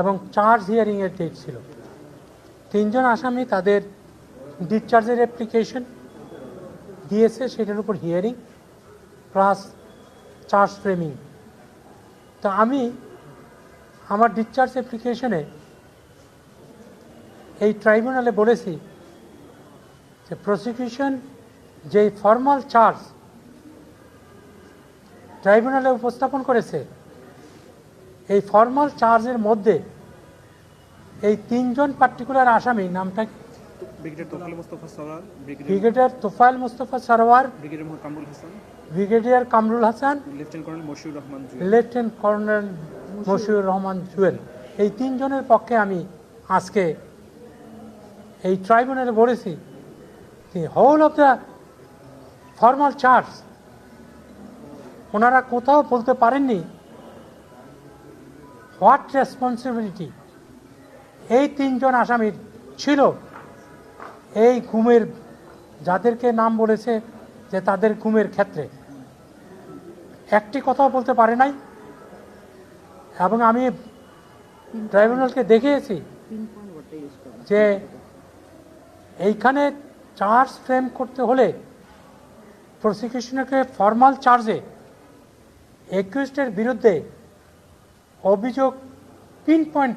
এবং charge হিয়ারিংয়ের date ছিল। তিনজন আসামি তাদের ডিসচার্জের অ্যাপ্লিকেশন দিয়েছে, সেটার উপর হিয়ারিং প্লাস চার্জ ফ্রেমিং। তো আমি আমার ডিসচার্জ অ্যাপ্লিকেশনে এই ট্রাইব্যুনালে বলেছি যে প্রসিকিউশন যে ফর্মাল চার্জ ট্রাইব্যুনালে উপস্থাপন করেছে, এই ফর্মাল চার্জের মধ্যে এই তিনজন পার্টিকুলার আসামি, নামটা brigadier Tofail Mostafa Sarwar, brigadier Kamrul Hasan, lieutenant colonel Mashiur Rahman Jewel, এই তিনজনের পক্ষে আমি আজকে এই ট্রাইব্যুনালে বলেছি যে whole of the formal charge ওনারা কোথাও বলতে পারেননি হোয়াট রেসপন্সিবিলিটি এই তিনজন আসামির ছিল এই গুমের, যাদেরকে নাম বলেছে যে তাদের গুমের ক্ষেত্রে একটি কথাও বলতে পারে নাই। এবং আমি ট্রাইব্যুনালকে দেখিয়েছি যে এইখানে চার্জ ফ্রেম করতে হলে প্রসিকিউশনকে ফর্মাল চার্জে অ্যাকিউজডের বিরুদ্ধে অভিযোগ পিন পয়েন্ট